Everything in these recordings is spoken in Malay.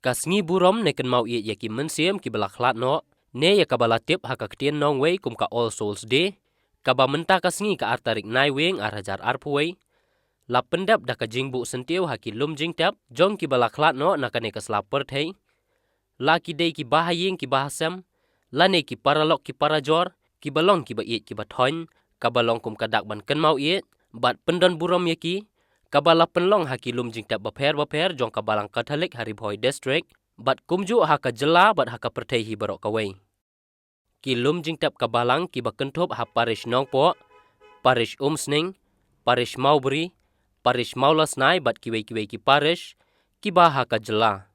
Kasngi burom neken mau ye yaki mensiam ki balaklat no, ne ya kabalatip haka ketien nong wei kum ka All Souls Day, kaba menta kasngi ka artarik nai weng arhajar arpuwei, la pendap da ka jingbu sentiu haki lum jingtap, jong ki balaklat no nakane kaslapert hei, la ki dei ki bahaying ki bahasam, la ne ki paralok ki parajor, ki balong ki ba iet ki bathon, kabalong kum kadak ban ken mau iet, bat pendon burom yaki, kabala penlong haki lum jingtap baper jong kabalang Katolik Haribhoi District, bat kumju haka jela bat haka pertehi barok kawai. Ki lum jingtap kabalang ki bakentop ha parish nongpo, parish umsning, parish maubri, parish maulasnai bat kiwei ki parish, ki bah haka jela.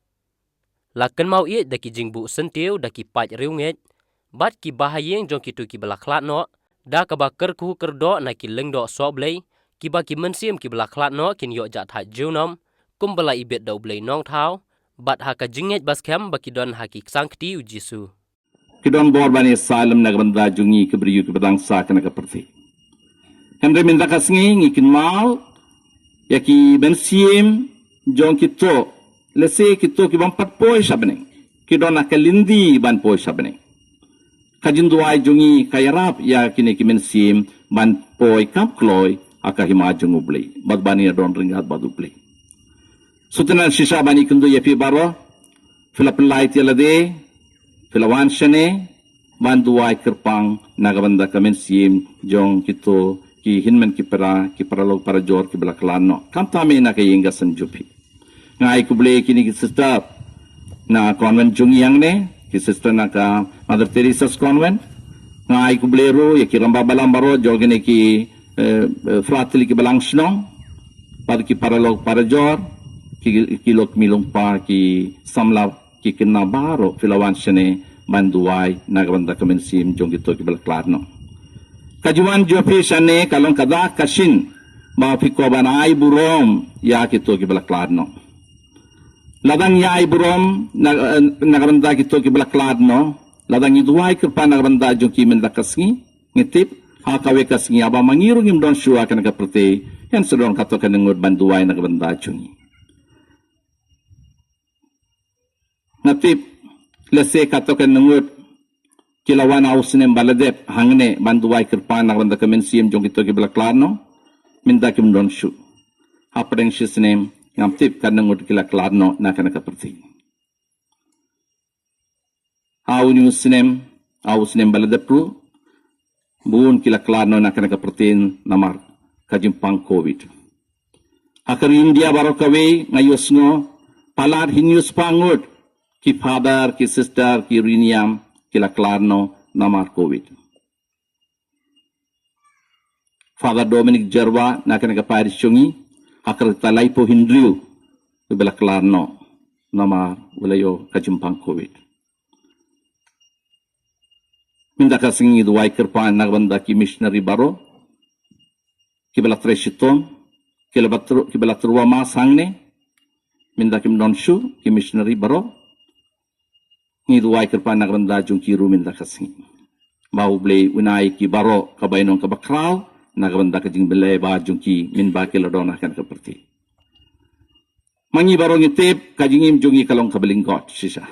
Laken mau iet daki jingbu sentiu daki paj riunget, bat ki bahayeng jong kitu ki balaklat no, da kabakar kuhu kerdo na ki lengdo soblei, kiba ki mensim ki balaklat no kin yo jat hat junom, kumbala ibet dau blei nong tau, bat haka jinget baskem baki don haki sankti ujisu. Kidon bor bani salam nagranda jungi kebriyu ke bedang sa kana kaperti. Henry minta kasngi ngikin mal yaki bensim jong kito lese kito ki bampat poi sabne. Kidon akalindi ban poi sabne. Kajin duai jungi kayarap ya kini ki bensim ban poi kap kloi akahima jungu blei. Bagbani don ringat badu blei. Sutenan sisa bani kundu yapi baro filapelai tialade Filawan shane banduai kerpang nagabanda kamensim jong kito ki hinmen ki paralog para jor ki belaklano kamtame na kay inga sanjupi ngai kuble kini ki sister na convent jung yang ne ki sister na ka Mother Teresa's convent ngai kuble ro ya ki ramba balambaro jogene ki frateli ki balang snong par ki paralog para jor ki lok milong pa ki samla ki kena baro filawan sene banduai nagabanda kamensim jong kito ki balaklarno kajuan jopi sane kalong kada kasin ma fiko banai burom ya kito ki balaklarno ladang ya burom nagabanda kito ki balaklarno ladang iduai kerpa nagabanda jong ki mendakasngi ngitip hakawe kasngi aba mangirung im don shua kana kaperte yan sedon kato kanengod banduai nagabanda jongi natip lese katokan nengut kilawan ausnem baladep hangne banduai kerpan naganda kamensim jong kito ki balaklarno minda kim don shu hapadeng shisnem ngam tip kan nengut kilaklarno na kana kaperti ausnem baladep ru bun kilaklarno na kana kapertin namar kajimpang covid akar India barokawe ngayosngo palar hinyus pangut ki father, ki sister, ki riniam, ki laklarno namar COVID. Father Dominic Jerwa nak naga parish chungi, akar talay po hindriu, ki laklarno namar walayo kajumpang COVID. Minda kasingi duwai kerpaan nagbanda ki missionary baro, ki balatresiton, ki balatruwa masangne, minda kim donshu, ki missionary baro, ni duai kerpan nagranda jung kiru minda kasing bau blei unai ki baro kabainong kabakrau nagranda kajing belai ba jung ki min ba ke lodona kan kaperti mangi baro ngitip kajingim jungi kalong kabalinggot sisa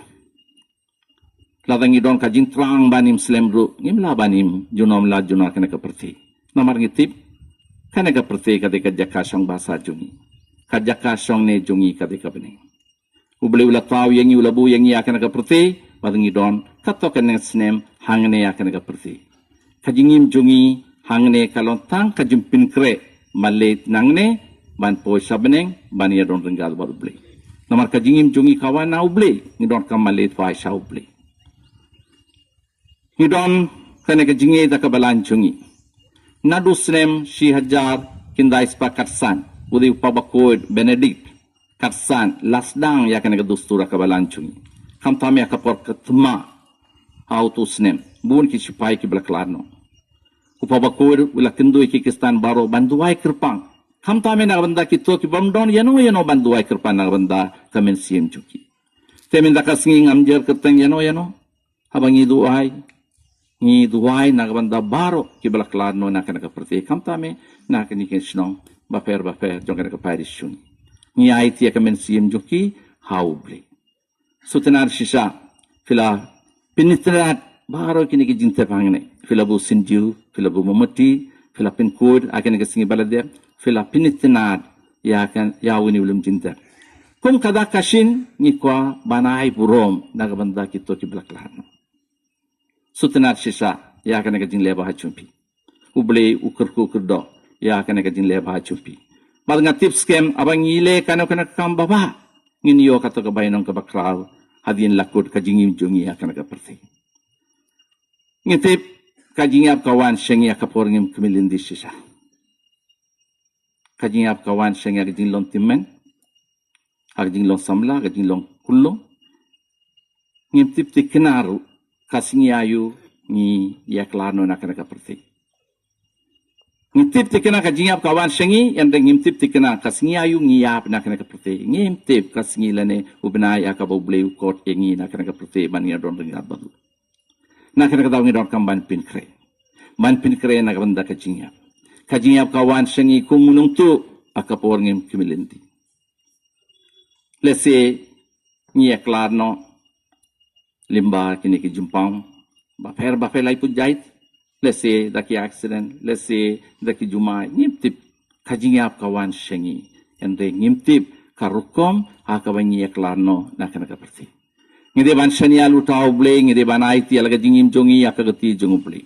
ladangi don kajing trang banim slemru ngim la banim junom la junah kan kaperti namar ngitip kan kaperti kadeka jakasong basa jungi kajakasong ne jungi kadeka bening ubeli ula tau yangi ula bu yangi akan kaperti badangi don katokan ng snem hangne akan kaperti kajingim jungi hangne kalon tang kajumpin kre malet nangne ban po sabeneng ban ya don renggal baru beli namar kajingim jungi kawan na ubli ni don kam malet fa sha ubli ni don kane kajingi da kabalan jungi nadu snem shi hajar kindai spakat san udi pabakod benedict Karsan lasdang ya kan dustura kabalan chungi kam tami akapor katma auto snem bun ki sipai ki blaklarno upabakur wala kindu ki kistan baro banduai kerpang kam tami na banda ki to ki bamdon yano banduai kerpang na banda kamen sim chuki temin dakasngi ngamjer kerteng yano habangi duai na banda baro ki blaklarno na kan kaperti kam tami na kan ki snong baper jong kan kapari shuni ni ai tia kamen sim joki hauble Sutenar sisa fila pinitrat baro kini ki jinte pangne fila bu sinju fila bu momoti fila pin code akan ke singi balade fila pinitrat ya kan ya wini ulum jinte kum kada kashin ni kwa banai burom naga banda kito ki blaklan sutenar sisa ya kan ke jin leba hachumpi uble ukur do ya kan ke jin leba hachumpi bal ngatip scam abang ile kano kana kam baba ngin yo kato ka bainong ka bakraw hadin lakod ka jingim jungi akan ka perti ngitip ka jingap kawan shengi ka porngim kumilindi sisa ka jingap kawan shengi ka jinglong timmen ka jinglong samla ka jinglong kullo ngitip tikinaru kasingi ayu ni yaklano na ka perti ngintip tikena ka jingap kawan shengi yang ngintip tikena kasingi ayu ngiyap na kana ka perti ngintip kasingi lane ubnai aka boble ukot engi na kana ka perti man ya don ringat badu na kana ka daw ngidor kamban pin kre na ka banda ka jingap kawan shengi kumunung tu aka porngim kimilindi lese ngiya klarno limba kini ki jumpang ba fer lai pujait let's say daki accident, let's say daki juma ngimtip kajingap kawan shengi ende ngimtip karukom akabangi eklarno nakana kaperti ngide ban shania lutau ble ngide ban aiti alaga jingim jongi akagati jongu ble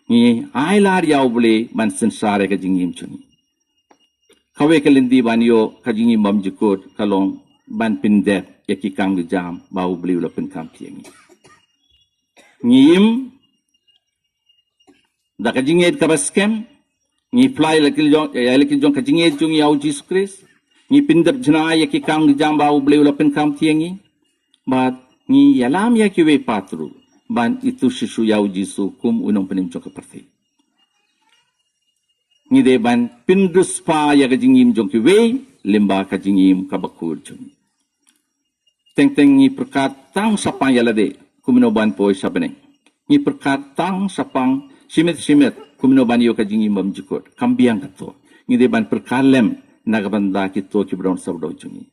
ngi ailar yaw ble ban sensare ka jingim jongi kawe kalindi ban yo kajingim bam jikot kalong ban pindet yaki kang jam bau ble ula pin kam tiengi ngim da kajingit kabaskem ni fly lakil jong kajingit jong yau Jesus Christ ni pindap jna ya ki kang jamba u ble ulapen kam tiengi bat ni yalam ya ki we patru ban itu shisu yau Jesus kum unong penim jong kaperti ni de ban pindus pa ya kajingim jong ki we limba kajingim kabakur jong teng ni perkat tang sapang yalade kumino ban poi sabene ni perkat tang sapang simit kumino banyo ka jingi mam jikot kambiang kato ngide ban perkalem nagabanda kito ki brown sabdo jungi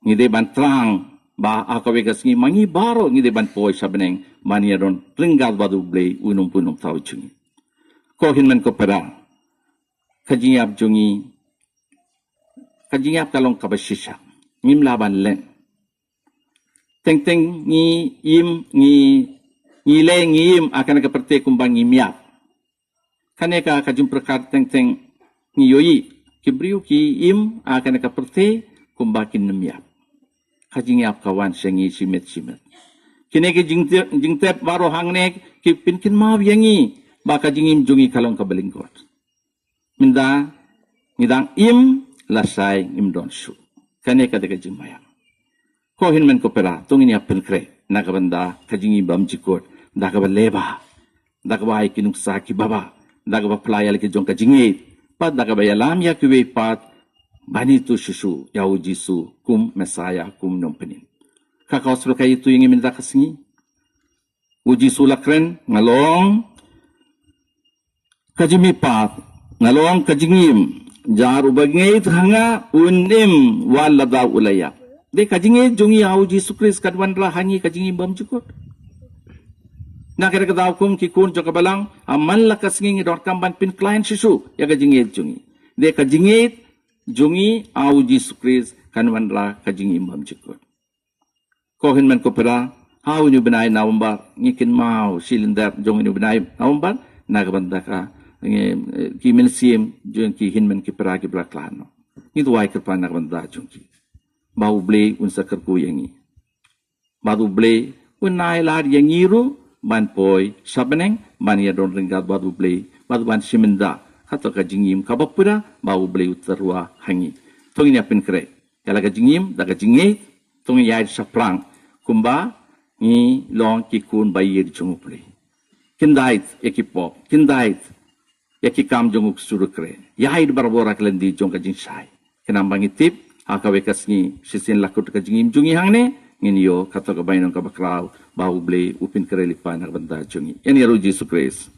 ngide ban trang ba akawe kasngi mangi baro ngide ban poi sabneng mania don ringgal badu ble unum punum tau jungi ko hinmen ko pera kajingi ab jungi kajingi ab kalong kabashisha ngim laban len teng ni im ni le ngim akan keperti kumbang ngimiap kaneka kajum perkat teng ni yoi kibriu ki im akan keperti kumbakin nemiap kajingiap kawan sengi simet kine ke jingtep baro hangne ki pinkin ma yangi ba kajingim jungi kalong kabalingkot minda ngidang im lasai im don su kaneka de kajimaya ko hinmen ko pera tungini apen kre nakabanda kajingi bam jikot dagaba leba dagaba ay kinuksa ki baba dagaba playal ki jong kajingit pat dagaba yalam ya ki we pat bani tu shisu yau jisu kum mesaya kum nompenin kakaos lo kay itu yung iminda kasingi uji sulakren ngalong kajimi pat ngalong kajingim jaru bagngit hanga unim walada ulaya de kajingit jongi yau jisu kris kadwan rahangi kajingim bam jukot na kira kadaw kum kikun jo kabalang aman lakas ngi dor kamban pin client sisu ya kajingit jungi de kajingit jungi au Jesus Christ kanwan la kajingi imam jikot ko hin man ko pera hau ni benai nawamba ngikin mau silinder jong ni benai nawamba nagabanda ka ki milsim jong ki hin man ki pera ki braklano ni duai ka pa nagabanda jong ki bau ble un sakar ku yangi badu ble un nai lar yangiru ban poi sabeneng ban ya don ringgal badu ble badu ban siminda hato ka jingim kabapura bau ble utarwa hangi tongi ni apin kre kala ka jingim da ka jingi tongi ya saprang kumba ni long ki kun bayir jungu ple kindait ekipo kindait ekikam jungu suru kre ya haid barbora klendi jong ka jingsai kenambang itip akawe kasni sisin lakut ka jingim jungi hangne ngin yo kato ka bainong ka bakraw bau ble upin kre lipan banda jungi yani ru Jesus Christ